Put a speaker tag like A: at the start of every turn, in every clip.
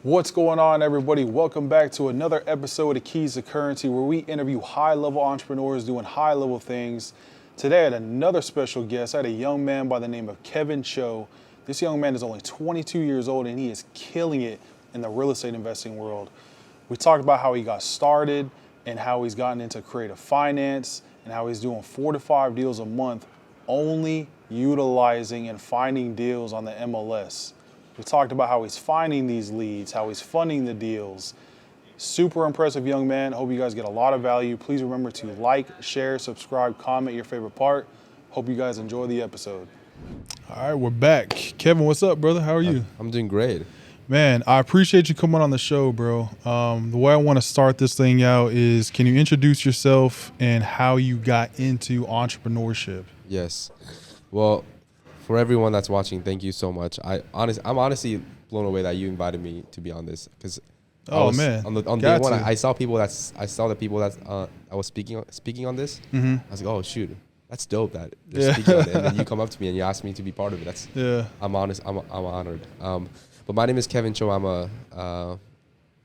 A: What's going on, everybody? Welcome back to another episode of Keys to Currency, where we interview high-level entrepreneurs doing high-level things. Today, I had another special guest. I had a young man by the name of Kevin Choe. This young man is only 22 years old, and he is killing it in the real estate investing world. We talked about how he got started and how he's gotten into creative finance and how he's doing 4 to 5 deals a month, only utilizing and finding deals on the MLS. We talked about how he's finding these leads, how he's funding the deals. Super impressive young man. Hope you guys get a lot of value. Please remember to like, share, subscribe, comment your favorite part. Hope you guys enjoy the episode. All right, we're back. Kevin, what's up, brother? How are you?
B: I'm doing great.
A: Man, I appreciate you coming on the show, bro. The way I want to start this thing out is, can you introduce yourself and how you got into entrepreneurship?
B: Yes. Well, for everyone that's watching, thank you so much. I'm honestly blown away that you invited me to be on this, because on day one I saw the people that I was speaking on this. Mm-hmm. I was like, oh shoot, that's dope that they're speaking on it. And then you come up to me and you ask me to be part of it. I'm honored. But my name is Kevin Choe.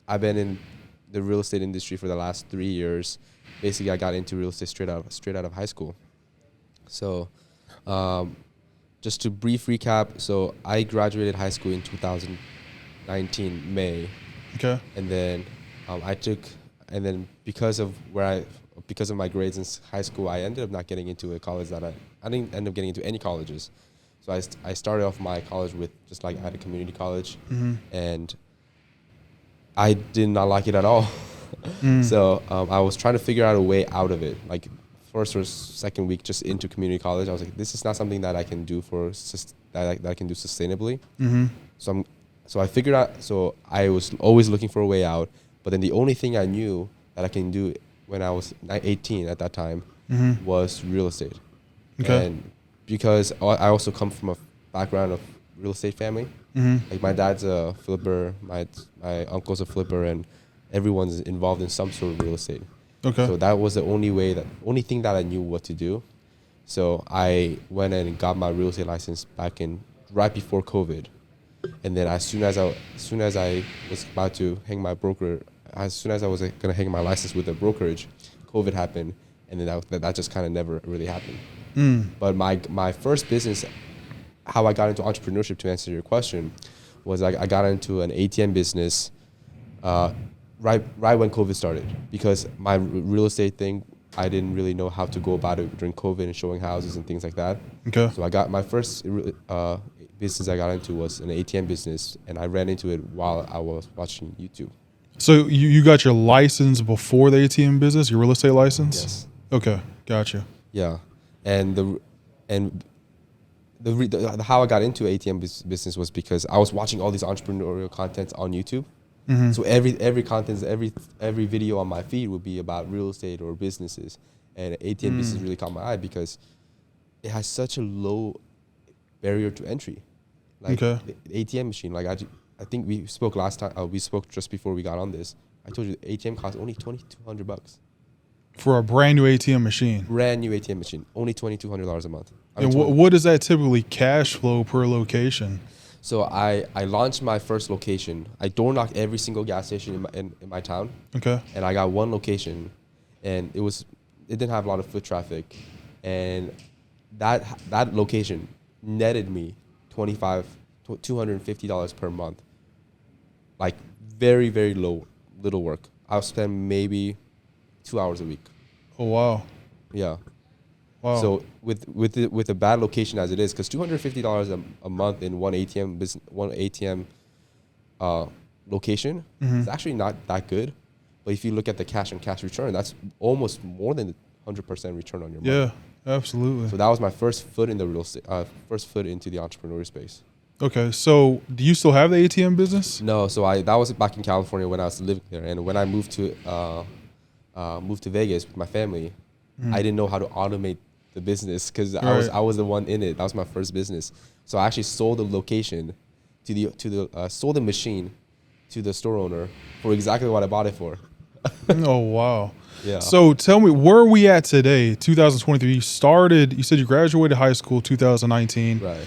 B: I've been in the real estate industry for the last 3 years. Basically, I got into real estate straight out of high school. So, just to brief recap, so I graduated high school in 2019 May.
A: Okay.
B: And then because of my grades in high school, I ended up not getting into a college that I didn't end up getting into any colleges. So I started off my college with just like at a community college, mm-hmm. and I did not like it at all. So I was trying to figure out a way out of it. Like first or second week just into community college, I was like, this is not something that I can do that I can do sustainably. Mm-hmm. So I figured out. So I was always looking for a way out. But then the only thing I knew that I can do when I was 18 at that time mm-hmm. was real estate.
A: Okay.
B: And because I also come from a background of real estate family. Mm-hmm. Like my dad's a flipper, my uncle's a flipper, and everyone's involved in some sort of real estate. Okay. So that was the only thing that I knew what to do. So I went and got my real estate license right before COVID. And then as soon as I was about to hang my as soon as I was gonna hang my license with the brokerage, COVID happened, and then that just kind of never really happened. But my first business, how I got into entrepreneurship, to answer your question, was I got into an ATM business right when COVID started, because my real estate thing, I didn't really know how to go about it during COVID and showing houses and things like that. Okay. So I got my first business I got into was an ATM business, and I ran into it while I was watching YouTube. So
A: you got your license before the ATM business, your real estate license?
B: Yes.
A: Okay, gotcha.
B: Yeah, and how I got into ATM business was because I was watching all these entrepreneurial contents on YouTube. Mm-hmm. So every video on my feed would be about real estate or businesses, and ATM business really caught my eye because it has such a low barrier to entry. Like the ATM machine, like I think we spoke last time. We spoke just before we got on this. I told you the ATM costs only $2,200
A: for a brand new ATM machine.
B: Brand new ATM machine, only $2,200 a month.
A: And what is that typically cash flow per location?
B: So I launched my first location. I door knocked every single gas station in my town. Okay. And I got one location, and it didn't have a lot of foot traffic, and that location netted me $250 per month. Like very, very little work. I'll spend maybe 2 hours a week.
A: Oh wow.
B: Yeah. Wow. So with a bad location as it is, because $250 a month in one ATM location is actually not that good. But if you look at the cash on cash return, that's almost more than 100% return on your money.
A: Yeah, absolutely.
B: So that was my first foot in the real estate, first foot into the entrepreneurial space.
A: Okay, so do you still have the ATM business?
B: No, so that was back in California when I was living there, and when I moved to Vegas with my family, I didn't know how to automate the business because I was the one in it. That was my first business. So I actually sold the location sold the machine to the store owner for exactly what I bought it for.
A: Oh wow.
B: Yeah.
A: So tell me, where are we at today? 2023. You said you graduated high school 2019.
B: Right.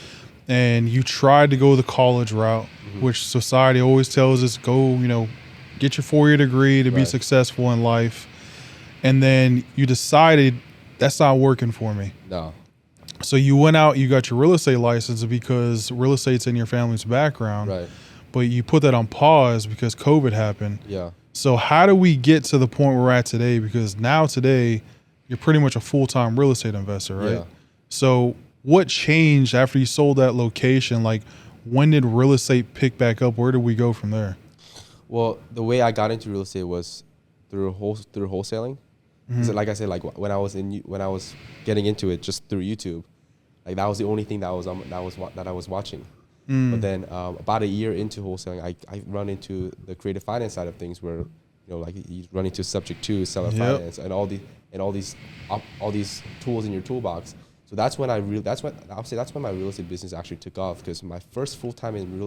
A: and you tried to go the college route, which society always tells us go, get your 4-year degree to be successful in life. And then you decided that's not working for me.
B: No.
A: So you went out, you got your real estate license because real estate's in your family's background.
B: Right.
A: But you put that on pause because COVID happened.
B: Yeah.
A: So how do we get to the point we're at today? Because now today, you're pretty much a full-time real estate investor, right?
B: Yeah.
A: So what changed after you sold that location? Like, when did real estate pick back up? Where did we go from there?
B: Well, the way I got into real estate was through wholesaling. So like I said, like when I was getting into it just through YouTube, like that was the only thing that I was watching. But then about a year into wholesaling, I run into the creative finance side of things, where like you run into Subto, seller finance, and all these tools in your toolbox. So that's when that's when my real estate business actually took off, because my first year full time in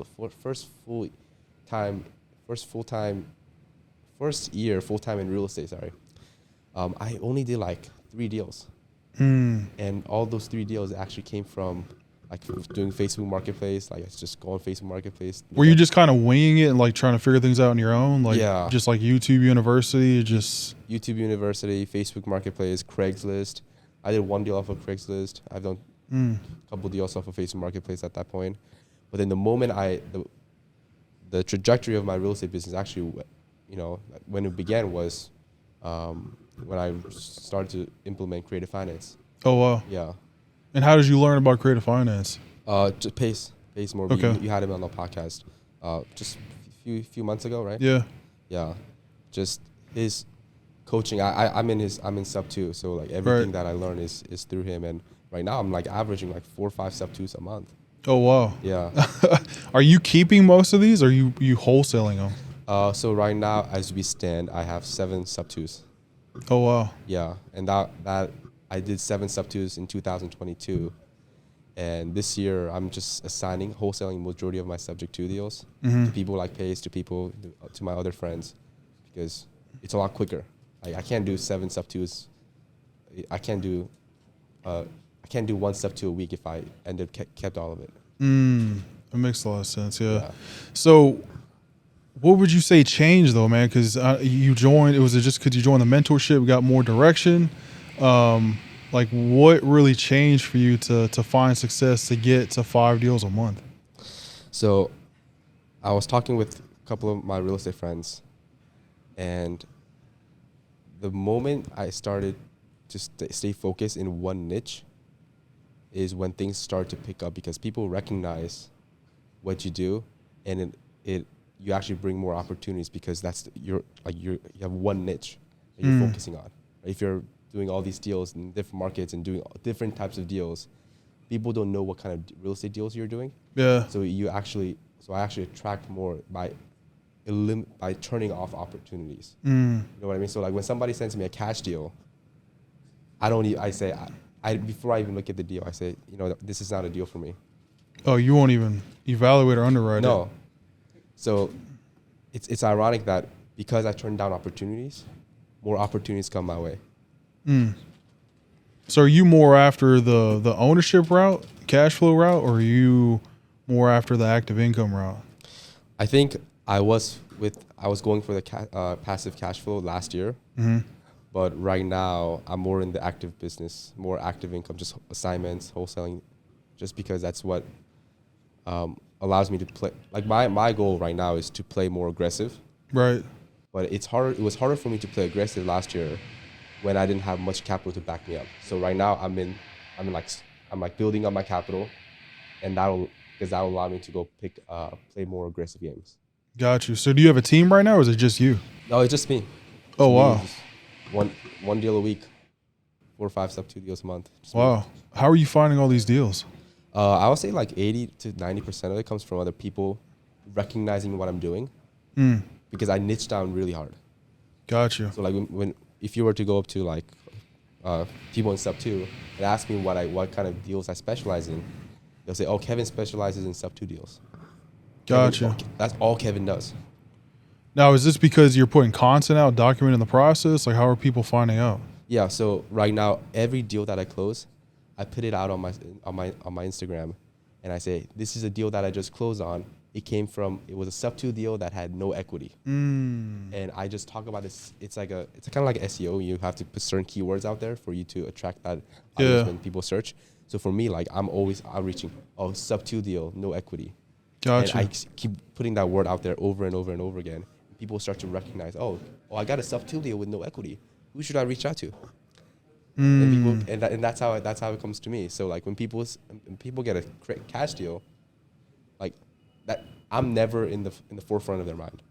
B: real estate, I only did like 3 deals, and all those 3 deals actually came from like doing Facebook Marketplace. Like, it's just go on Facebook Marketplace.
A: Were you just kind of winging it and like trying to figure things out on your own? Like,
B: yeah.
A: Just like YouTube University,
B: YouTube University, Facebook Marketplace, Craigslist. I did 1 deal off of Craigslist. I've done a couple deals off of Facebook Marketplace at that point. But then the moment the trajectory of my real estate business actually, when it began was when I started to implement creative finance.
A: Oh, wow.
B: Yeah.
A: And how did you learn about creative finance?
B: Just Pace Morby.
A: Okay.
B: You had him on the podcast just a few months ago, right?
A: Yeah.
B: Yeah. Just his coaching. I'm in Subto, so like everything that I learn is through him. And right now I'm like averaging like 4 or 5 Subtos a month.
A: Oh, wow.
B: Yeah.
A: Are you keeping most of these, or are you wholesaling them?
B: So right now, as we stand, I have 7 Subtos.
A: Oh, wow.
B: Yeah, and that I did 7 Subtos in 2022, and this year I'm just wholesaling majority of my Subject 2 deals to people like Pace, to my other friends, because it's a lot quicker. Like, I can't do 7 Subtos. I can't do 1 Subto a week if I kept all of it.
A: That makes a lot of sense. Yeah. So, what would you say changed though, man? Because you joined. Was it just because you joined the mentorship, got more direction? Like, what really changed for you to find success to get to 5 deals a month?
B: So, I was talking with a couple of my real estate friends, and the moment I started to stay focused in one niche is when things start to pick up, because people recognize what you do, and you actually bring more opportunities, because you have one niche that you're focusing on. If you're doing all these deals in different markets and doing different types of deals, people don't know what kind of real estate deals you're doing.
A: Yeah.
B: So I actually attract more by turning off opportunities. You know what I mean? So like when somebody sends me a cash deal, before I even look at the deal, I say, this is not a deal for me.
A: Oh, you won't even evaluate or underwrite it?
B: No. So it's ironic that because I turn down opportunities, more opportunities come my way.
A: So are you more after the ownership route, cash flow route, or are you more after the active income route?
B: I think I was going for the passive cash flow last year, but right now I'm more in the active business, more active income, just assignments, wholesaling, just because that's what allows me to play. Like my goal right now is to play more aggressive.
A: Right.
B: But it's harder. It was harder for me to play aggressive last year when I didn't have much capital to back me up. So right now I'm building up my capital, and that'll allow me to go play more aggressive games.
A: Got you. So do you have a team right now, or is it just you?
B: No, it's just me.
A: Oh, wow.
B: One deal a week, 4 or 5 Subto deals a month.
A: Wow. How are you finding all these deals?
B: I would say like 80 to 90% of it comes from other people recognizing what I'm doing, because I niche down really hard.
A: Got you.
B: So like if you were to go up to like people in Subto and ask me what kind of deals I specialize in, they'll say, "Oh, Kevin specializes in Subto deals."
A: Gotcha.
B: That's all Kevin does.
A: Now, is this because you're putting content out, documenting the process? Like, how are people finding out?
B: Yeah. So right now, every deal that I close, I put it out on my Instagram, and I say, this is a deal that I just closed on. It was a Subto deal that had no equity. And I just talk about this. It's kind of like SEO. You have to put certain keywords out there for you to attract that audience when people search. So for me, like, I'm always outreaching. Oh, Subto deal, no equity.
A: Gotcha.
B: And I keep putting that word out there over and over and over again. People start to recognize, oh, I got a Subto deal with no equity. Who should I reach out to? And that's how it comes to me. So like when people get a cash deal, like that, I'm never in the forefront of their mind.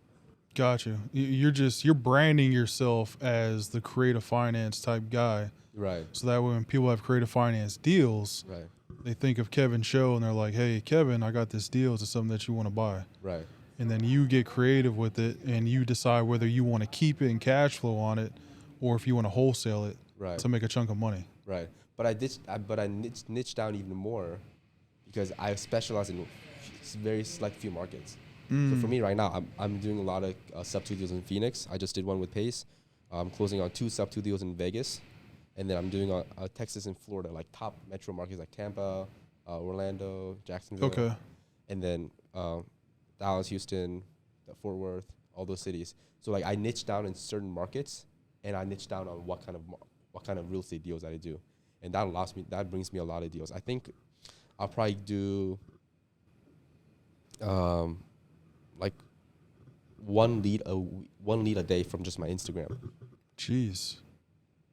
A: Gotcha. You're branding yourself as the creative finance type guy.
B: Right.
A: So that way when people have creative finance deals,
B: right,
A: they think of Kevin Choe and they're like, hey, Kevin, I got this deal. Is it something that you want to buy?
B: Right.
A: And then you get creative with it and you decide whether you want to keep it and cash flow on it or if you want to wholesale it to make a chunk of money.
B: Right. But I niche down even more because I specialize in very select few markets. So for me right now, I'm doing a lot of Subto deals in Phoenix. I just did one with Pace. I'm closing on 2 Subto deals in Vegas. And then I'm doing Texas and Florida, like top metro markets like Tampa, Orlando, Jacksonville. Okay. And then Dallas, Houston, Fort Worth, all those cities. So like I niche down in certain markets, and I niche down on what kind of real estate deals that I do, and that brings me a lot of deals. I think I'll probably do like one lead a day from just my Instagram.
A: Jeez.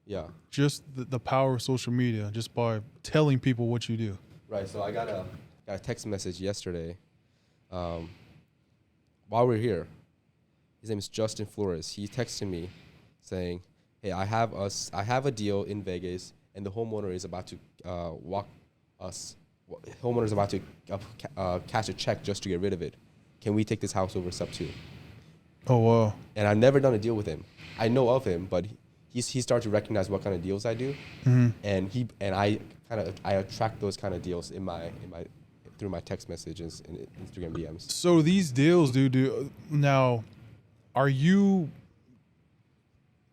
B: Yeah. Just
A: the power of social media, just by telling people what you do.
B: Right. So I got a text message yesterday. While we're here, his name is Justin Flores. He texted me saying, hey, I have a deal in Vegas, and the homeowner is about to cash a check just to get rid of it. Can we take this house over Subto?
A: Oh, wow.
B: And I've never done a deal with him. I know of him, but he started to recognize what kind of deals I do, and I attract those kind of deals through my text messages and Instagram DMs.
A: So these deals, now, are you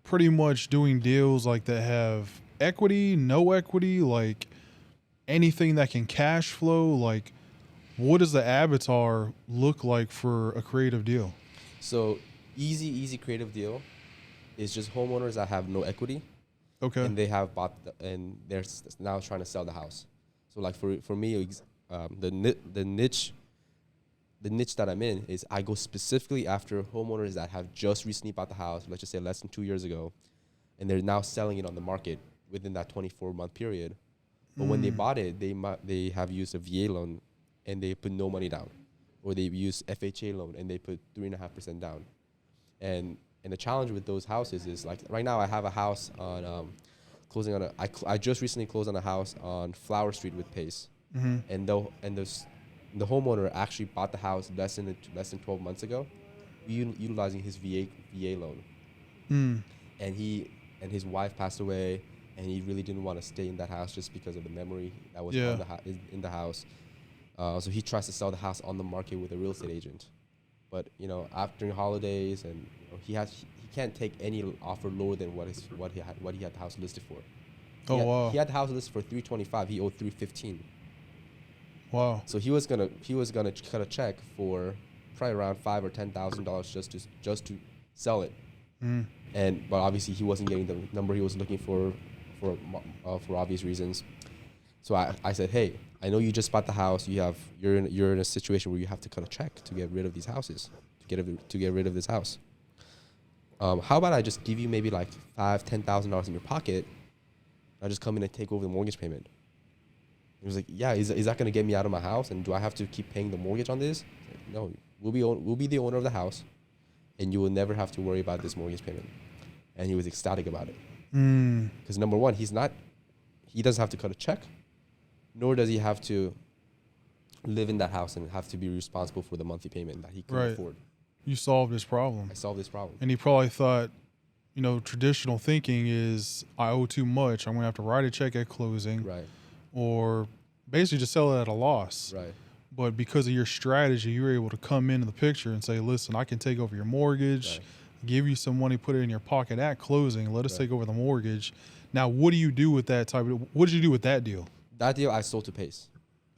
A: pretty much doing deals like that have equity, no equity, like anything that can cash flow? Like, what does the avatar look like for a creative deal?
B: So easy creative deal is just homeowners that have no equity. Okay. And they have bought and they're now trying to sell the house. So like for me, the niche that I'm in is I go specifically after homeowners that have just recently bought the house, let's just say less than 2 years ago, and they're now selling it on the market within that 24-month period. But when they bought it, they have used a VA loan and they put no money down, or they use FHA loan and they put 3.5% down. And the challenge with those houses is, like, right now I have a house on closing on I just recently closed on a house on Flower Street with Pace, and the homeowner actually bought the house less than 12 months ago, utilizing his VA loan, and his wife passed away, and he really didn't want to stay in that house just because of the memory that was in the house. So he tries to sell the house on the market with a real estate agent, but after holidays, and he can't take any offer lower than what he had the house listed for. He had the house listed for $325. He owed $315. Wow. So he was gonna cut a check for probably around $5,000 or $10,000 just to sell it. But obviously he wasn't getting the number he was looking for obvious reasons. So I said, hey, I know you just bought the house. You're in a situation where you have to cut a check to get rid of these houses, to get rid of this house. How about I just give you maybe like $5,000-$10,000 in your pocket? I'll just come in and take over the mortgage payment. He was like, yeah, is that going to get me out of my house? And do I have to keep paying the mortgage on this? Like, no, we'll be the owner of the house, and you will never have to worry about this mortgage payment. And he was ecstatic about it. Because number one, he doesn't have to cut a check, nor does he have to live in that house and have to be responsible for the monthly payment that he couldn't afford.
A: You solved his problem.
B: I solved this problem.
A: And he probably thought, traditional thinking is, I owe too much. I'm going to have to write a check at closing. Right. Or basically just sell it at a loss. Right. But because of your strategy, you were able to come into the picture and say, listen, I can take over your mortgage, give you some money, put it in your pocket at closing, let us take over the mortgage. Now, what do you do with that what did you do with that deal?
B: That deal I sold to Pace.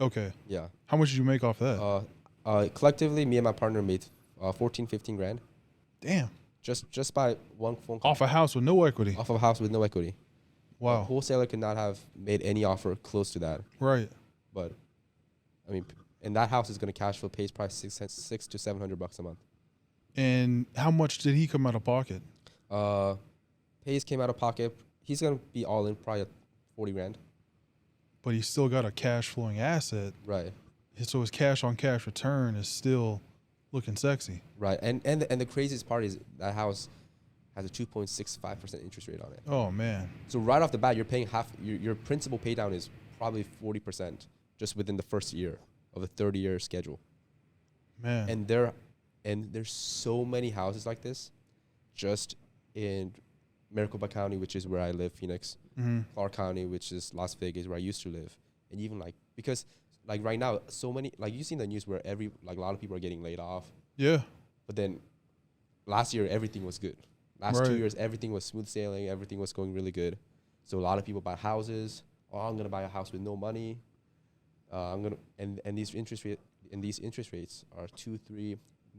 A: Okay.
B: Yeah.
A: How much did you make off that?
B: Collectively, me and my partner made 14, 15 grand.
A: Damn.
B: Just by one phone call.
A: Off a house with no equity.
B: Off of a house with no equity.
A: Wow.
B: A wholesaler could not have made any offer close to that.
A: Right.
B: But, I mean, and that house is going to cash flow pays probably $600 to $700 a month.
A: And how much did he come out of pocket?
B: Pays came out of pocket. He's going to be all in probably at 40 grand.
A: But he still got a cash flowing asset.
B: Right.
A: So his cash on cash return is still looking sexy.
B: Right. And the craziest part is that house has a 2.65% interest rate on it.
A: Oh, man.
B: So right off the bat, you're paying half. Your principal pay down is probably 40% just within the first year of a 30-year schedule.
A: Man.
B: And there's so many houses like this just in Maricopa County, which is where I live, Phoenix, Clark County, which is Las Vegas, where I used to live. And even like, because like right now, so many, like you've seen the news where a lot of people are getting laid off.
A: Yeah.
B: But then last year, everything was good. Last 2 years, everything was smooth sailing. Everything was going really good. So a lot of people buy houses. Oh, I'm going to buy a house with no money. And these interest rates are 2, 3,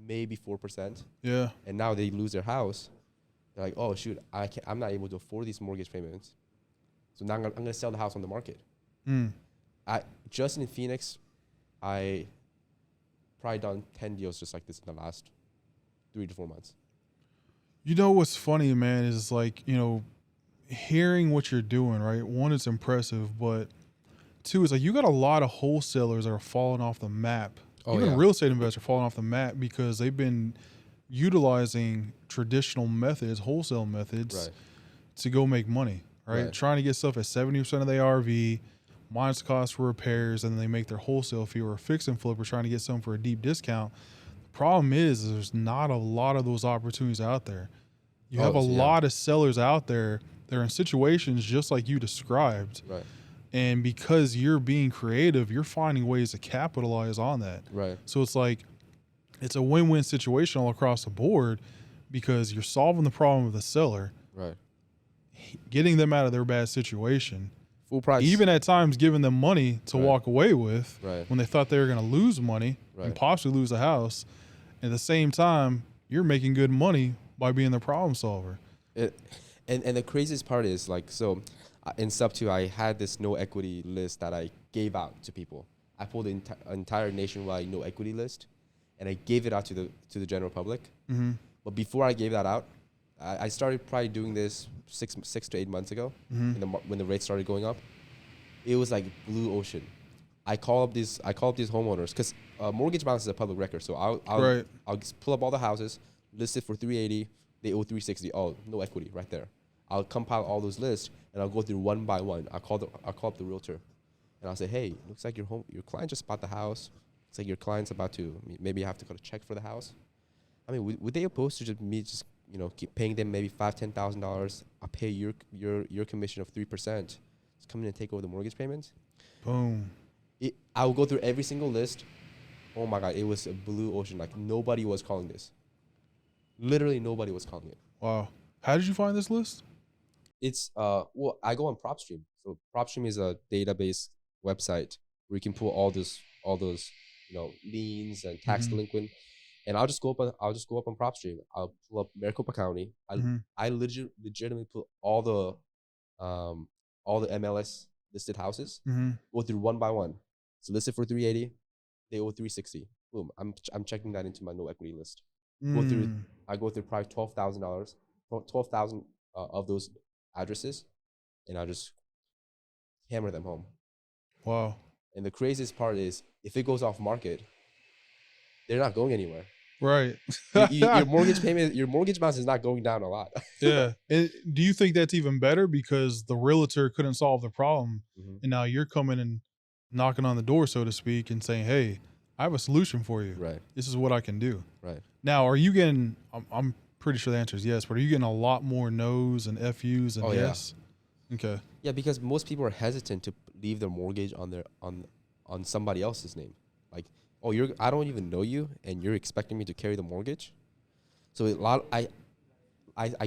B: maybe 4%.
A: Yeah.
B: And now they lose their house. They're like, oh shoot, I'm not able to afford these mortgage payments. So now I'm going to sell the house on the market. Just in Phoenix, I probably done 10 deals just like this in the last 3 to 4 months.
A: You know what's funny, man, is like, hearing what you're doing, right? One, it's impressive, but two, it's like you got a lot of wholesalers that are falling off the map. Even real estate investors are falling off the map because they've been utilizing traditional methods, wholesale methods, to go make money, right? Trying to get stuff at 70% of the ARV, minus the cost for repairs, and then they make their wholesale fee, or a fix and flip, or trying to get something for a deep discount. The problem is there's not a lot of those opportunities out there. You have a lot of sellers out there that are in situations just like you described.
B: Right.
A: And because you're being creative, you're finding ways to capitalize on that.
B: Right.
A: So it's like, it's a win-win situation all across the board because you're solving the problem of the seller,
B: right,
A: getting them out of their bad situation,
B: full price,
A: even at times giving them money to walk away with when they thought they were going to lose money and possibly lose a house. At the same time, you're making good money by being the problem solver.
B: And the craziest part is like, so in Subto, I had this no equity list that I gave out to people. I pulled the entire nationwide no equity list, and I gave it out to the general public. But before I gave that out, I started probably doing this 6 to 8 months ago when the rates started going up. It was like blue ocean. I call up these homeowners because mortgage balance is a public record. So I'll just pull up all the houses, list it for 380. They owe 360. Oh, no equity right there. I'll compile all those lists and I'll go through one by one. I'll call up the realtor, and I'll say, hey, looks like your client just bought the house. It's like your client's about to, maybe you have to cut a check for the house. I mean, would they oppose to keep paying them maybe $5,000, $10,000? I'll pay your commission of 3%. Just come in and take over the mortgage payments.
A: Boom.
B: I will go through every single list. Oh my God, it was a blue ocean. Like nobody was calling this. Literally nobody was calling it.
A: Wow. How did you find this list?
B: It's I go on PropStream. So PropStream is a database website where you can pull all those liens and tax delinquent. And I'll just go up on PropStream. I'll pull up Maricopa County. I legitimately put all the MLS listed houses. Go through one by one. So listed for 380, they owe 360. Boom. I'm checking that into my no equity list. I go through probably $12,000 of those addresses, and I'll just hammer them home.
A: Wow.
B: And the craziest part is if it goes off market, they're not going anywhere.
A: Right.
B: Your mortgage balance is not going down a lot.
A: Yeah. And do you think that's even better because the realtor couldn't solve the problem, and now you're coming and knocking on the door, so to speak, and saying, hey, I have a solution for you.
B: Right.
A: This is what I can do.
B: Right.
A: Now, are you getting, I'm pretty sure the answer is yes, but are you getting a lot more no's and FU's and yes? Yeah. Okay.
B: Yeah, because most people are hesitant to leave their mortgage on somebody else's name. Like, oh, I don't even know you, and you're expecting me to carry the mortgage. So I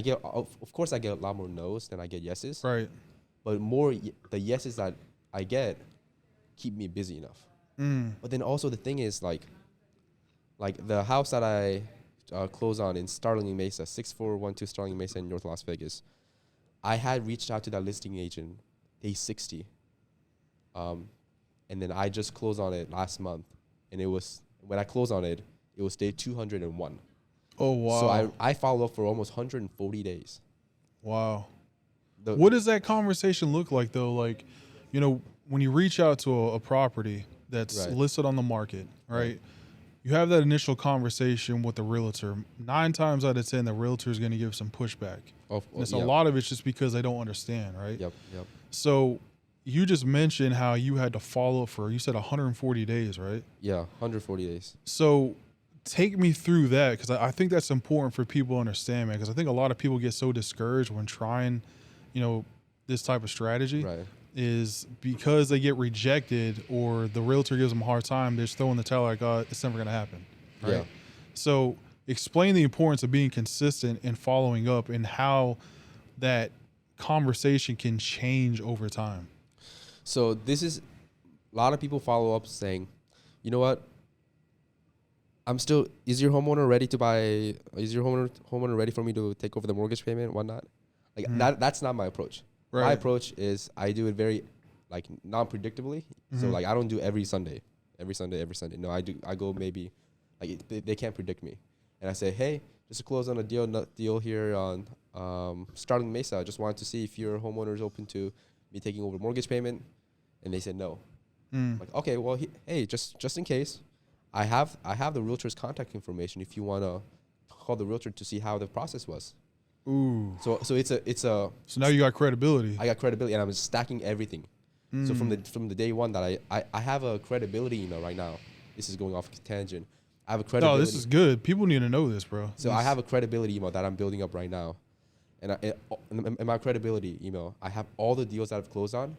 B: get, of course, I get a lot more no's than I get yeses.
A: Right.
B: But the yeses that I get keep me busy enough. But then also the thing is like the house that I closed on in Starling Mesa, 6412 Starling Mesa in North Las Vegas. I had reached out to that listing agent day 60. And then I just closed on it last month. And it was, when I closed on it, it was day 201.
A: Oh, wow.
B: So I followed up for almost 140 days.
A: Wow. What does that conversation look like, though? Like, you know, when you reach out to a property that's listed on the market, right? You have that initial conversation with the realtor. 9 times out of 10, the realtor is going to give some pushback. A lot of it's just because they don't understand, right?
B: Yep.
A: So you just mentioned how you had to follow up for, you said 140 days, right?
B: Yeah, 140 days.
A: So take me through that, because I think that's important for people to understand, man, because I think a lot of people get so discouraged when trying, you know, this type of strategy. Is because they get rejected or the realtor gives them a hard time, they're just throwing the towel like, oh, it's never going to happen. Right? Yeah. So explain the importance of being consistent and following up and how that conversation can change over time.
B: So this is, a lot of people follow up saying, you know what, is your homeowner ready to buy, is your homeowner ready for me to take over the mortgage payment, whatnot? Like that's not my approach. My approach is I do it very like non-predictably. So like I don't do every Sunday. No, I go maybe like they can't predict me. And I say, hey, just to close on a deal here on Starling Mesa. I just wanted to see if your homeowner is open to me taking over mortgage payment. And they said no. Like, okay, well, hey, just in case, I have the realtor's contact information if you want to call the realtor to see how the process was.
A: Ooh.
B: So it's a.
A: So now you got credibility.
B: I got credibility, and I'm stacking everything. So from the day one that I have a credibility email right now. This is going off tangent. I have a credibility.
A: No, this is good. People need to know this, bro.
B: So I have a credibility email that I'm building up right now, and in my credibility email, I have all the deals that I've closed on,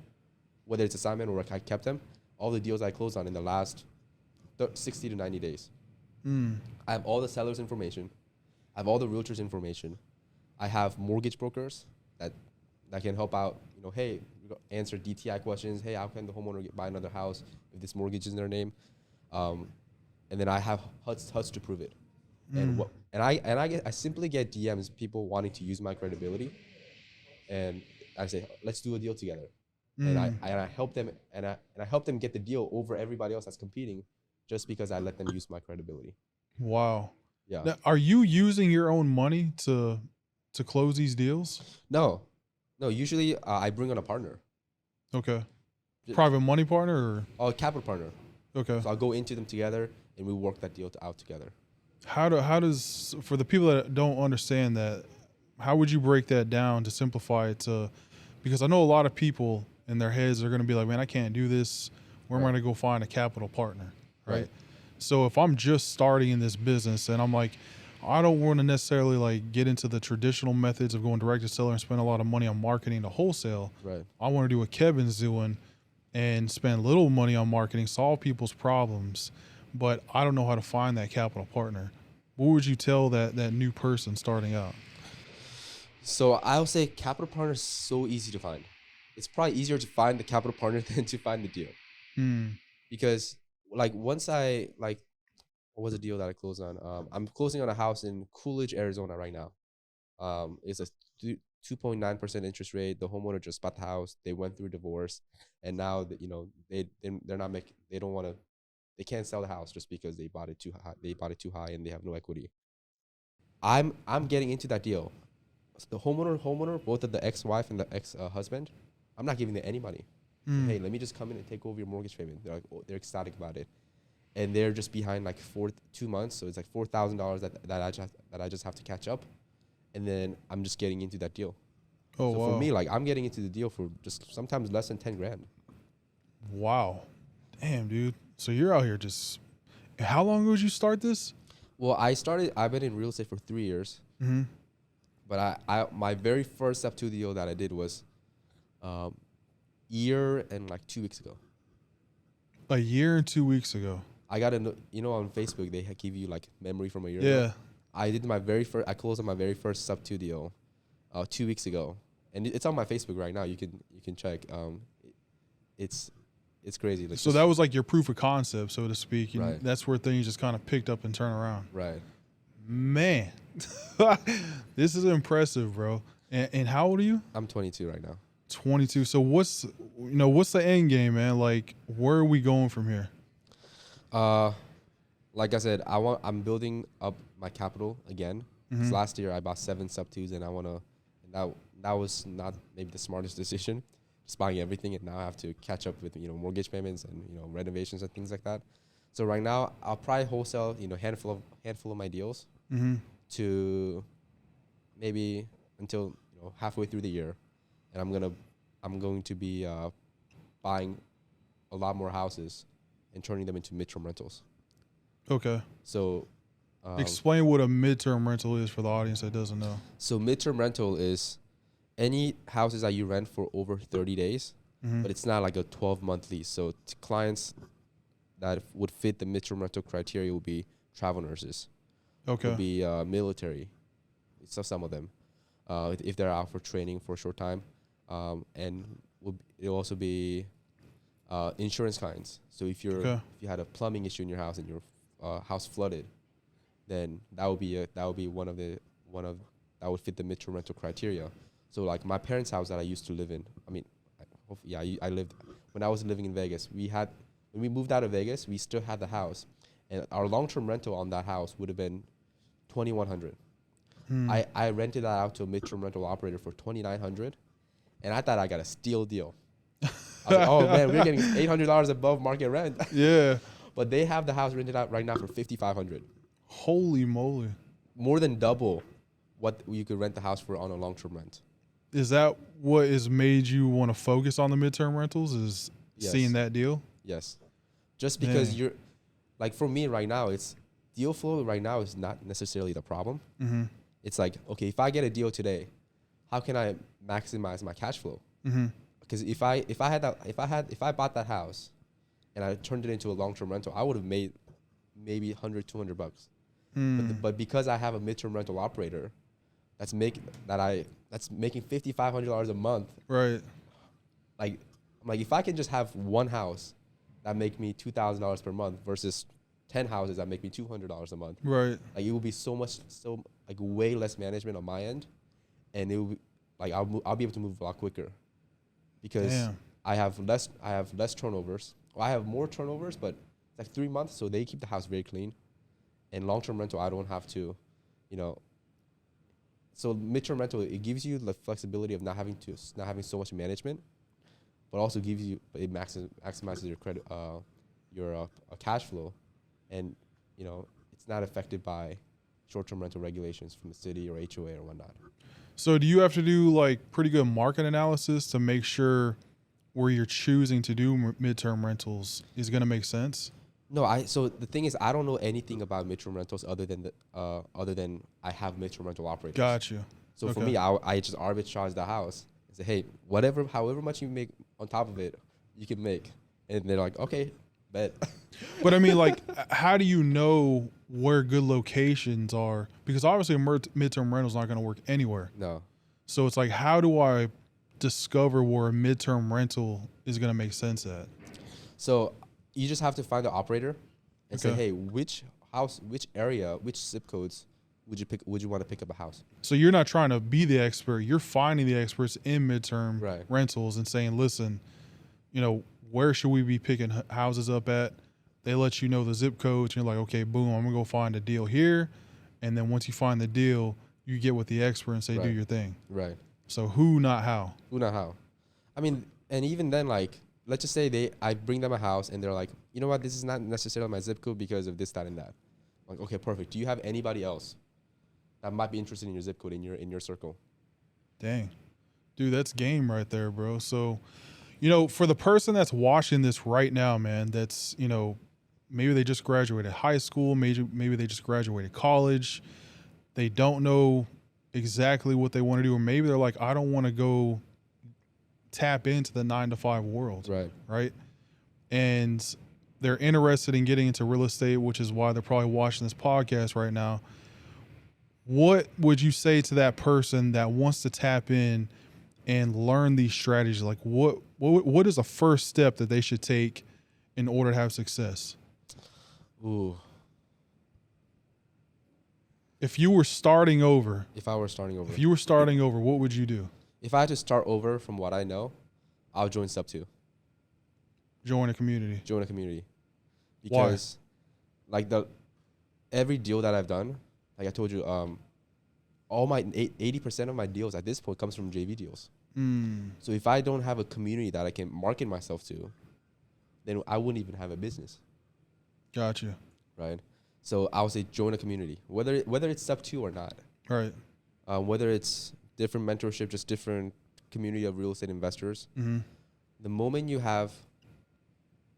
B: whether it's assignment or I kept them. All the deals I closed on in the last 60 to 90 days. I have all the seller's information. I have all the realtor's information. I have mortgage brokers that can help out, you know, hey, answer DTI questions. Hey, how can the homeowner buy another house if this mortgage is in their name? And then I have HUDs to prove it. And I simply get DMs, people wanting to use my credibility. And I say, let's do a deal together. And I help them and I help them get the deal over everybody else that's competing just because I let them use my credibility.
A: Wow.
B: Yeah.
A: Now, are you using your own money to close these deals?
B: No, usually I bring on a partner.
A: Okay. Private money partner or?
B: Oh, capital partner.
A: Okay.
B: So I'll go into them together and we work that deal out together.
A: How does, for the people that don't understand that, how would you break that down to simplify it to, because I know a lot of people in their heads are going to be like, man, I can't do this. Where am I going to go find a capital partner? Right. So if I'm just starting in this business and I'm like, I don't want to necessarily like get into the traditional methods of going direct to seller and spend a lot of money on marketing to wholesale.
B: Right.
A: I want to do what Kevin's doing and spend little money on marketing, solve people's problems, but I don't know how to find that capital partner. What would you tell that new person starting out?
B: So I'll say capital partner is so easy to find. It's probably easier to find the capital partner than to find the deal. Because like once I like, what was the deal that I closed on? I'm closing on a house in Coolidge, Arizona right now. It's a 2.9% interest rate. The homeowner just bought the house. They went through divorce, and now they're not making. They don't want to. They can't sell the house just because they bought it too high. They bought it too high, and they have no equity. I'm getting into that deal. The homeowner, both of the ex-wife and the ex-husband, I'm not giving them any money. Hey, let me just come in and take over your mortgage payment. They're like, they're ecstatic about it. And they're just behind like 2 months, so it's like $4,000 that I just have to catch up, and then I'm just getting into that deal.
A: Oh,
B: so
A: wow.
B: for me, like I'm getting into the deal for just sometimes less than 10 grand.
A: Wow, damn, dude. So you're out here just. How long ago did you start this?
B: Well, I've been in real estate for 3 years, but my very first Subto deal that I did was, year and like 2 weeks ago.
A: A year and 2 weeks ago.
B: I got on Facebook they give you like memory from a year ago. I did I closed on my very first Subto deal 2 weeks ago, and it's on my Facebook right now. You can check. It's it's crazy. Like
A: so that was like your proof of concept, so to speak. And
B: right.
A: that's where things just kind of picked up and turned around.
B: Right.
A: Man, this is impressive, bro. And how old are you?
B: I'm 22 right now.
A: 22. So what's the end game, man? Like, where are we going from here?
B: Like I said, I'm building up my capital again. Mm-hmm. Last year I bought 7 Subtos, and that was not maybe the smartest decision, just buying everything, and now I have to catch up with mortgage payments and renovations and things like that. So right now I'll probably wholesale handful of my deals mm-hmm. to maybe until halfway through the year, and I'm going to be buying a lot more houses and turning them into midterm rentals.
A: Okay.
B: So
A: explain what a midterm rental is for the audience that doesn't know.
B: So midterm rental is any houses that you rent for over 30 days, mm-hmm. but it's not like a 12-month lease. So clients that would fit the midterm rental criteria will be travel nurses. Okay. Will be military, some of them, if they're out for training for a short time, and it'll also be insurance clients. So if you had a plumbing issue in your house and your house flooded, then that would be one of that would fit the midterm rental criteria. So like my parents' house that I used to live in, I lived when I was living in Vegas. When we moved out of Vegas, we still had the house, and our long-term rental on that house would have been $2,100. I rented that out to a midterm rental operator for $2,900, and I thought I got a steal deal. I was like, oh man, we're getting $800 above market rent.
A: Yeah.
B: But they have the house rented out right now for $5,500.
A: Holy moly!
B: More than double what you could rent the house for on a long-term rent.
A: Is that what has made you want to focus on the midterm rentals? Is seeing that deal?
B: Yes. Just because you're, like for me right now, it's deal flow right now is not necessarily the problem. Mm-hmm. It's like, okay, if I get a deal today, how can I maximize my cash flow? Mm-hmm. Because if I bought that house and I turned it into a long-term rental, I would have made maybe $100-$200. But because I have a midterm rental operator that's making $5,500 a month,
A: right?
B: Like if I can just have one house that make me $2,000 per month versus 10 houses that make me $200 a month,
A: right?
B: Like it will be way less management on my end, and it will be like I'll be able to move a lot quicker because I have less turnovers. Well, I have more turnovers, but it's like 3 months, so they keep the house very clean. And long-term rental, I don't have to, So midterm rental, it gives you the flexibility of not having so much management, but also it maximizes your credit, your cash flow, and it's not affected by short-term rental regulations from the city or HOA or whatnot.
A: So do you have to do like pretty good market analysis to make sure where you're choosing to do midterm rentals is going to make sense?
B: No, so the thing is, I don't know anything about midterm rentals other than I have midterm rental operators.
A: Got you.
B: So for me, I just arbitrage the house and say, hey, however much you make on top of it, you can make. And they're like, okay, bet.
A: But I mean, like, how do you know where good locations are? Because obviously a midterm rental is not going to work anywhere.
B: No.
A: So it's like, how do I discover where a midterm rental is going to make sense at?
B: So you just have to find the operator and say, hey, which house, which area, which zip codes would you want to pick up a house?
A: So you're not trying to be the expert. You're finding the experts in midterm rentals and saying, listen, where should we be picking houses up at? They let you know the zip codes. And you're like, okay, boom, I'm going to go find a deal here. And then once you find the deal, you get with the expert and say, do your thing.
B: Right.
A: So who, not how.
B: Who, not how. I mean, and even then, like, let's just say I bring them a house and they're like, you know what, this is not necessarily my zip code because of this, that, and that. I'm like, okay, perfect. Do you have anybody else that might be interested in your zip code in your circle?
A: Dang. Dude, that's game right there, bro. So, for the person that's watching this right now, man, that's, maybe they just graduated high school, maybe they just graduated college. They don't know exactly what they want to do, or maybe they're like, I don't want to go tap into the 9-to-5 world. Right. And they're interested in getting into real estate, which is why they're probably watching this podcast right now. What would you say to that person that wants to tap in and learn these strategies, like what is the first step that they should take in order to have success?
B: Ooh.
A: If you were starting over,
B: If I were starting over.
A: What would you do?
B: If I had to start over from what I know, I'll join Subto.
A: Join a community.
B: Because like every deal that I've done, like I told you, all my 80% of my deals at this point comes from JV deals. So if I don't have a community that I can market myself to, then I wouldn't even have a business.
A: Gotcha.
B: Right. So I would say join a community, whether it's Subto or not.
A: Right.
B: Whether it's different mentorship, just different community of real estate investors. The moment you have,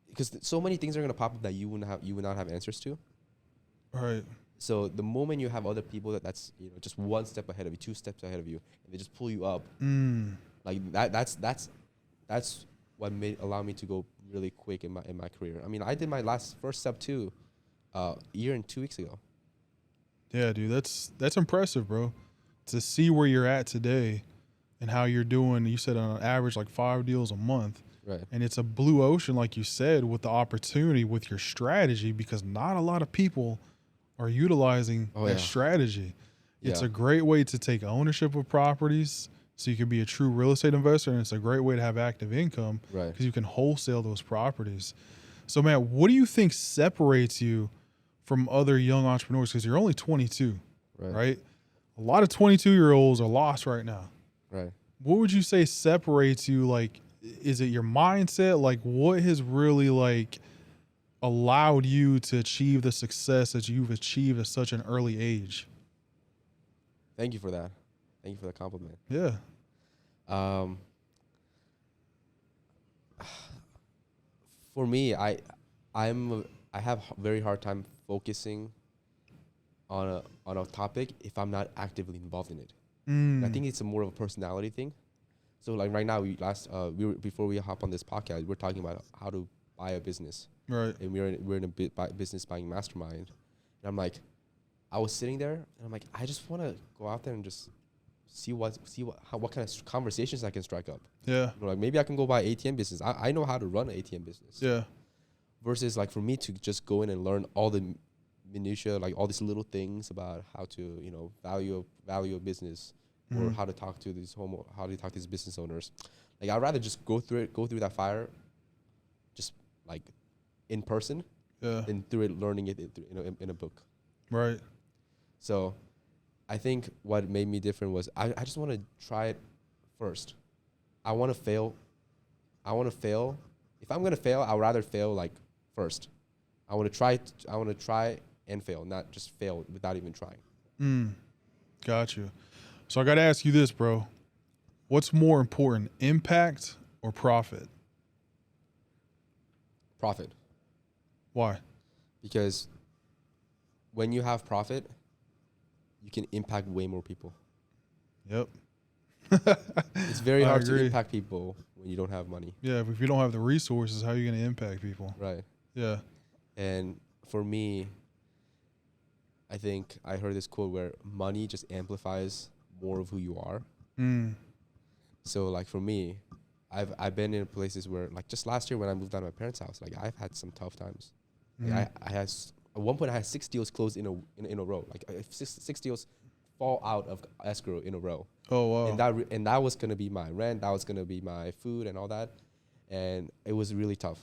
B: because so many things are going to pop up that you would not have answers to.
A: Right.
B: So the moment you have other people that's just one step ahead of you, 2 steps ahead of you, and they just pull you up, like that's what allow me to go really quick in my career. I mean, I did my first Subto a year and 2 weeks ago.
A: Yeah, dude, that's impressive, bro. To see where you're at today and how you're doing. You said on average like 5 deals a month.
B: Right.
A: And it's a blue ocean, like you said, with the opportunity with your strategy, because not a lot of people are utilizing that strategy. It's a great way to take ownership of properties so you can be a true real estate investor, and it's a great way to have active income because you can wholesale those properties. So, man, what do you think separates you from other young entrepreneurs? Because you're only 22, right? A lot of 22-year-olds are lost right now.
B: Right.
A: What would you say separates you? Like, is it your mindset? Like, what has really like allowed you to achieve the success that you've achieved at such an early age?
B: Thank you for that. Thank you for the compliment.
A: Yeah.
B: For me, I have a very hard time focusing on a topic if I'm not actively involved in it. I think it's more of a personality thing. So like right now, before we hop on this podcast, we're talking about how to buy a business.
A: Right.
B: And we're in a business buying mastermind. And I'm like, I was sitting there and I'm like, I just want to go out there and just see what kind of conversations I can strike up.
A: Yeah.
B: Like maybe I can go buy ATM business. I know how to run an ATM business.
A: Yeah.
B: Versus like for me to just go in and learn all the minutia, like all these little things about how to, value a business or how to talk to these business owners. Like I'd rather just go through that fire, just like in person, than through it learning it in a book. Right. So I think what made me different was I just want to try it first. I want to fail. If I'm going to fail, I'd rather fail like first. I want to try and fail, not just fail without even trying.
A: Got you. So I got to ask you this, bro. What's more important, impact or profit?
B: Profit.
A: Why?
B: Because when you have profit, you can impact way more people.
A: Yep.
B: It's very hard to impact people when you don't have money.
A: Yeah, if you don't have the resources, how are you going to impact people?
B: Right.
A: Yeah.
B: And for me, I think I heard this quote where money just amplifies more of who you are. So like for me, I've been in places where like just last year when I moved out of my parents' house, like I've had some tough times. Like I had at one point I had 6 deals closed in a row. Like six deals fall out of escrow in a row.
A: Oh wow.
B: And that was gonna be my rent. That was gonna be my food and all that, and it was really tough.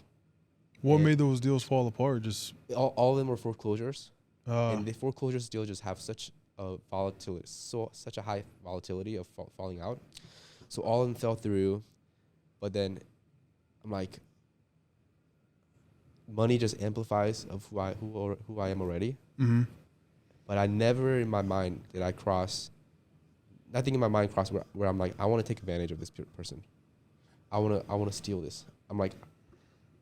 A: What made those deals fall apart? Just
B: all of them were foreclosures, and the foreclosures deal just have such a volatility, such a high volatility of falling out. So all of them fell through, but then I'm like, money just amplifies of who I am already. But I never in my mind did I cross. Nothing in my mind crossed where I'm like, I want to take advantage of this person. I want to steal this. I'm like,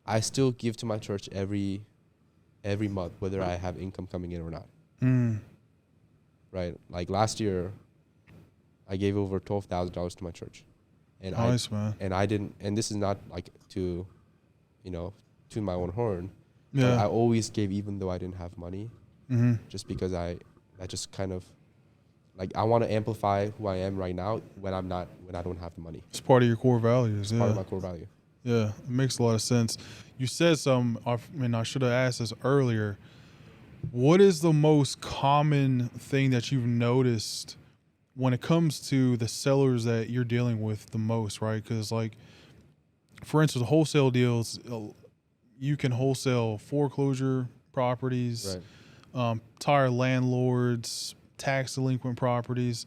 B: I still give to my church every month, whether I have income coming in or not. Right. Like last year, I gave over $12,000 to my church, and
A: nice, man.
B: And I didn't. And this is not like to, tune my own horn.
A: Yeah.
B: I always gave, even though I didn't have money, just because I just kind of like I want to amplify who I am right now when I don't have the money.
A: It's part of your core values.
B: It's part of my core value.
A: Yeah, it makes a lot of sense. You said some, I mean, I should have asked this earlier. What is the most common thing that you've noticed when it comes to the sellers that you're dealing with the most, right? Because, like, for instance, wholesale deals, you can wholesale foreclosure properties, tire landlords, tax delinquent properties.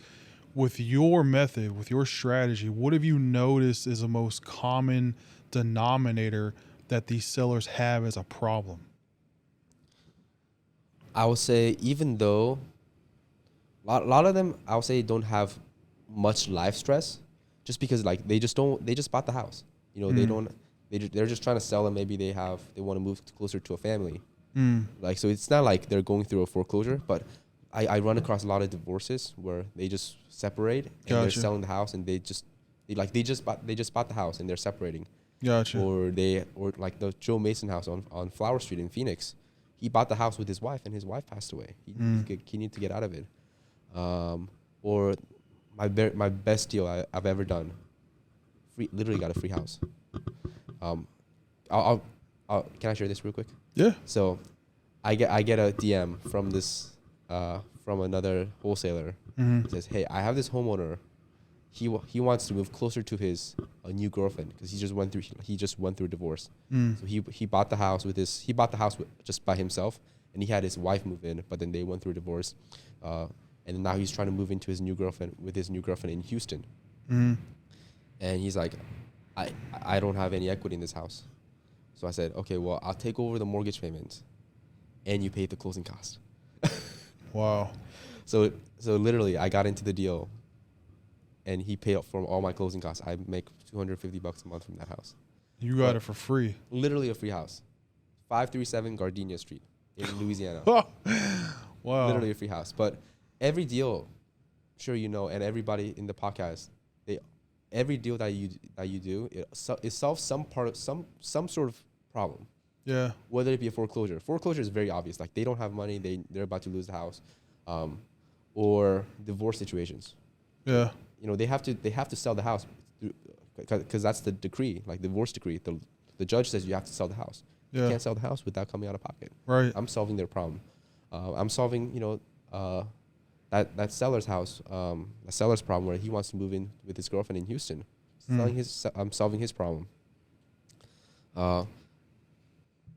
A: With your method, with your strategy, what have you noticed is the most common denominator that these sellers have as a problem?
B: I would say even though a lot of them, I would say, don't have much life stress, just because like they just bought the house. You know, they're just trying to sell, and maybe they want to move closer to a family. Like, so it's not like they're going through a foreclosure, but I run across a lot of divorces where they just separate and they're selling the house, and they just bought the house and they're separating.
A: Gotcha.
B: Or like the Joe Mason house on Flower Street in Phoenix. He bought the house with his wife, and his wife passed away. He needed to get out of it. Or my best deal I've ever done. Literally got a free house. I'll can I share this real quick?
A: Yeah.
B: So, I get a DM from this from another wholesaler. It says, "Hey, I have this homeowner. He wants to move closer to his new girlfriend because he just went through a divorce. So he bought the house just by himself, and he had his wife move in, but then they went through a divorce, and now he's trying to move into his new girlfriend in Houston. And he's like, I don't have any equity in this house. So I said, okay, well, I'll take over the mortgage payments, and you pay the closing cost.
A: Wow.
B: So literally, I got into the deal, and he paid up for all my closing costs. I make $250 a month from that house.
A: You got it for free.
B: Literally a free house. 537 Gardenia Street in Louisiana.
A: Wow.
B: Literally a free house. But every deal, sure you know, and everybody in the podcast, every deal that you do, it solves some sort of problem.
A: Yeah.
B: Whether it be a foreclosure. Foreclosure is very obvious. Like, they don't have money, they're about to lose the house. Or divorce situations.
A: Yeah.
B: You know, they have to sell the house because that's the decree, like the divorce decree. The judge says you have to sell the house. Yeah. You can't sell the house without coming out of pocket.
A: Right.
B: I'm solving their problem. I'm solving, that seller's house, the seller's problem where he wants to move in with his girlfriend in Houston. I'm solving his problem.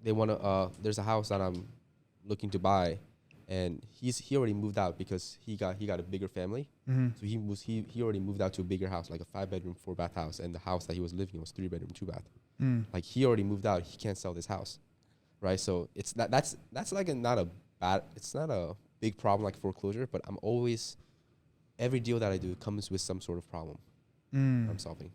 B: There's a house that I'm looking to buy, and he already moved out because he got a bigger family. So he already moved out to a bigger house, like a 5-bedroom, 4-bath house, and the house that he was living in was 3-bedroom, 2-bath. Like, he already moved out. He can't sell this house, right? So that's like it's not a big problem like foreclosure, but every deal that I do comes with some sort of problem I'm solving.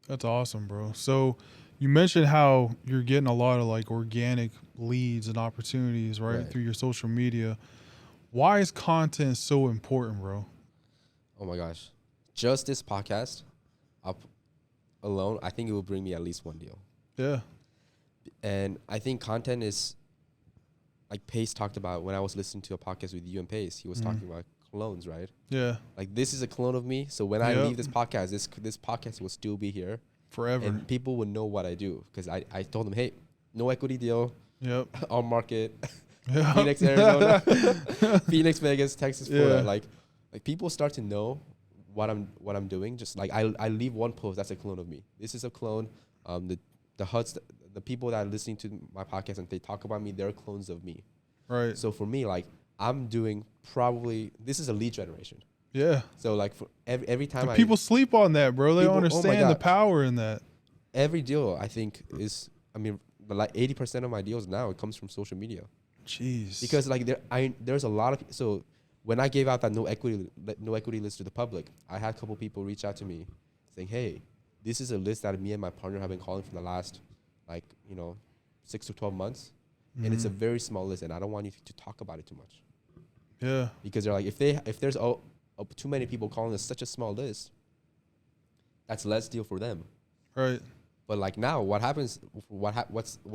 A: That's awesome, bro. So you mentioned how you're getting a lot of like organic leads and opportunities, right? Through your social media. Why is content so important, bro?
B: Oh my gosh. Just this podcast up alone, I think it will bring me at least one deal.
A: Yeah.
B: And I think content is, like Pace talked about when I was listening to a podcast with you and Pace, he was talking about clones, right?
A: Yeah.
B: Like, this is a clone of me. So when I leave this podcast, this podcast will still be here
A: forever.
B: And people would know what I do because I told them, hey, no equity deal.
A: Yep.
B: On market. Phoenix, Arizona. Phoenix, Vegas, Texas, Florida. Like people start to know what I'm doing. Just like I leave one post, that's a clone of me. This is a clone. The people that are listening to my podcast and they talk about me, they're clones of me.
A: Right.
B: So for me, like, I'm doing this is a lead generation.
A: Yeah.
B: So like for every time
A: people sleep on that, bro. They don't understand the power in that.
B: Every deal I think is, but like 80% of my deals now, it comes from social media.
A: Jeez.
B: Because like there's a lot of, so when I gave out that no equity list to the public, I had a couple people reach out to me saying, hey, this is a list that me and my partner have been calling for the last 6 to 12 months. And it's a very small list, and I don't want you to talk about it too much.
A: Yeah.
B: Because they're like, if there's too many people calling this such a small list, that's less deal for them.
A: Right.
B: But like now, what happens? What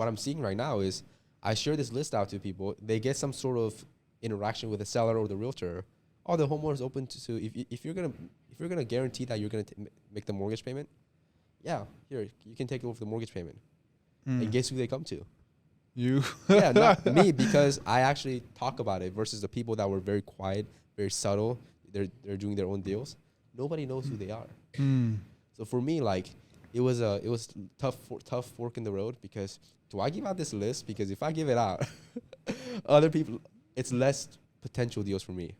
B: I'm seeing right now is I share this list out to people. They get some sort of interaction with the seller or the realtor. are the homeowners open to if you're gonna guarantee that you're gonna make the mortgage payment? Yeah, here you can take over the mortgage payment. And guess who they come to?
A: You.
B: Yeah, not me, because I actually talk about it versus the people that were very quiet, very subtle. They're doing their own deals. Nobody knows who they are. So for me, like, it was tough fork in the road, because do I give out this list? Because if I give it out, other people, it's less potential deals for me.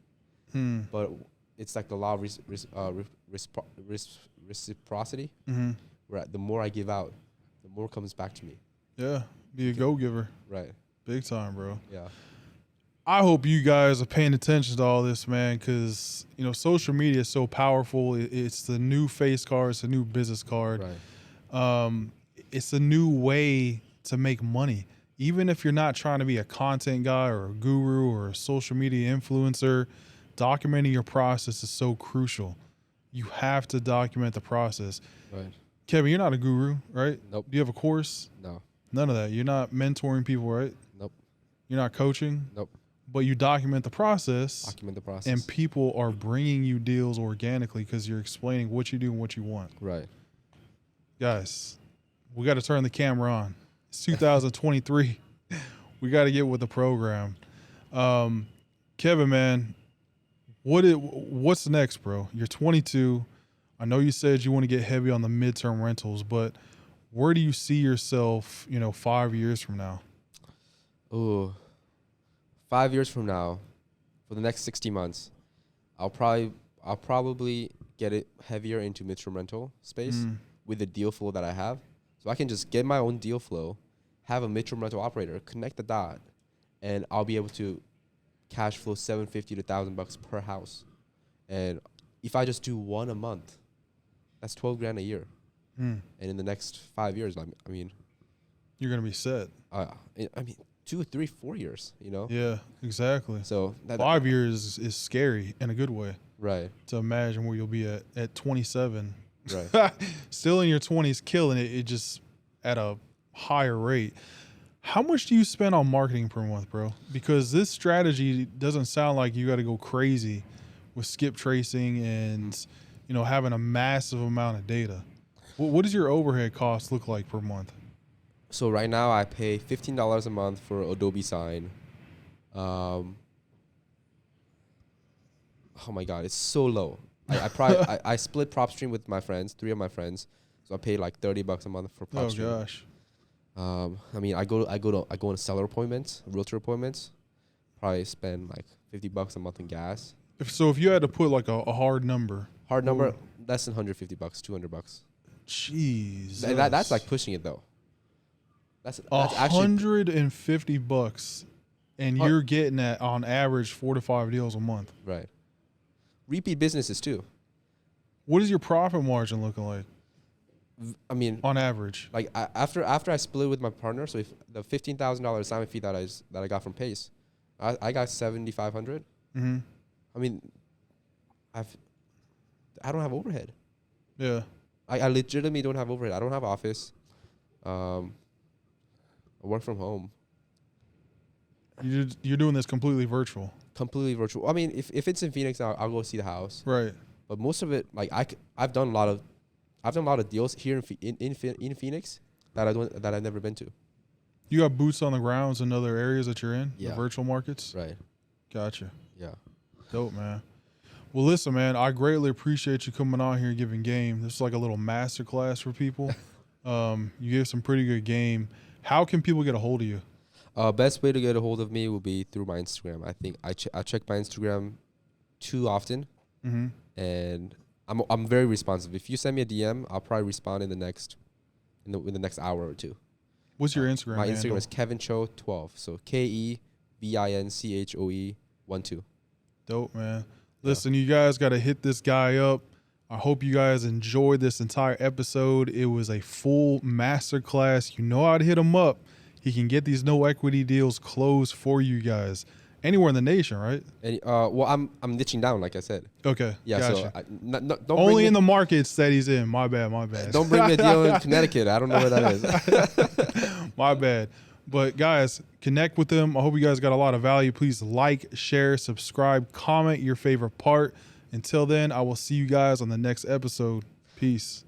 B: But it's like the law of reciprocity, where the more I give out, the more comes back to me.
A: Yeah, be a go-giver.
B: Right.
A: Big time, bro.
B: Yeah.
A: I hope you guys are paying attention to all this, man, because, you know, social media is so powerful. It's the new face card. It's a new business card.
B: Right.
A: It's a new way to make money. Even if you're not trying to be a content guy or a guru or a social media influencer, documenting your process is so crucial. You have to document the process.
B: Right.
A: Kevin, you're not a guru, right?
B: Nope.
A: Do you have a course?
B: No.
A: None of that. You're not mentoring people, right?
B: Nope.
A: You're not coaching?
B: Nope.
A: But you document the process.
B: Document the process.
A: And people are bringing you deals organically because you're explaining what you do and what you want.
B: Right.
A: Guys, we got to turn the camera on. It's 2023. We got to get with the program. Kevin, man, what's next, bro? You're 22. I know you said you want to get heavy on the midterm rentals, but where do you see yourself, 5 years from now?
B: Ooh, 5 years from now, for the next 60 months, I'll probably get it heavier into midterm rental space with the deal flow that I have. So I can just get my own deal flow, have a midterm rental operator, connect the dot, and I'll be able to cash flow $750 to $1,000 per house. And if I just do one a month, that's $12,000 a year. And in the next 5 years, I mean,
A: you're gonna be set.
B: 2, 3, 4 years,
A: Yeah, exactly.
B: So
A: 5 years is scary in a good way.
B: Right.
A: To imagine where you'll be at 27.
B: Right.
A: Still in your 20s, killing it just at a higher rate. How much do you spend on marketing per month, bro? Because this strategy doesn't sound like you got to go crazy with skip tracing and, having a massive amount of data. What does your overhead cost look like per month?
B: So right now I pay $15 a month for Adobe Sign. Oh my God, it's so low. I split PropStream with my friends, 3 of my friends. So I pay like $30 a month for PropStream.
A: Oh gosh.
B: I go on seller appointments, realtor appointments. Probably spend like $50 a month in gas.
A: If you had to put like a hard number.
B: Less than $150, $200.
A: Jeez.
B: That's like pushing it though. That's
A: $150, and you're getting at on average 4 to 5 deals a month.
B: Right. Repeat businesses too.
A: What is your profit margin looking like?
B: I mean,
A: on average,
B: like after I split with my partner, so if the $15,000 assignment fee that I got from Pace, I got $7,500. I mean, I don't have overhead. Yeah. I legitimately don't have overhead. I don't have office. I work from home.
A: You're doing this completely virtual.
B: Completely virtual. I mean, if it's in Phoenix, I'll go see the house.
A: Right.
B: But most of it, like I've done a lot of deals here in Phoenix that I've never been to.
A: You got boots on the grounds in other areas that you're in,
B: yeah.
A: The virtual markets.
B: Right.
A: Gotcha.
B: Yeah.
A: Dope, man. Well, listen, man, I greatly appreciate you coming on here and giving game. This is like a little master class for people. You gave some pretty good game. How can people get a hold of you?
B: Best way to get a hold of me will be through my Instagram. I think I check my Instagram too often, and I'm very responsive. If you send me a DM, I'll probably respond in the next hour or two.
A: What's your Instagram?
B: My
A: handle?
B: Instagram is Kevin Choe 12. So KevinChoe 12.
A: Dope, man. Listen, you guys got to hit this guy up. I hope you guys enjoyed this entire episode. It was a full masterclass. You know how to hit him up. He can get these no equity deals closed for you guys anywhere in the nation, right?
B: Well, I'm niching down, like I said.
A: Okay.
B: Yeah.
A: Gotcha.
B: So don't
A: only in the markets that he's in. My bad.
B: Don't bring me a deal in Connecticut. I don't know where that is.
A: My bad. But guys, connect with them. I hope you guys got a lot of value. Please like, share, subscribe, comment your favorite part. Until then, I will see you guys on the next episode. Peace.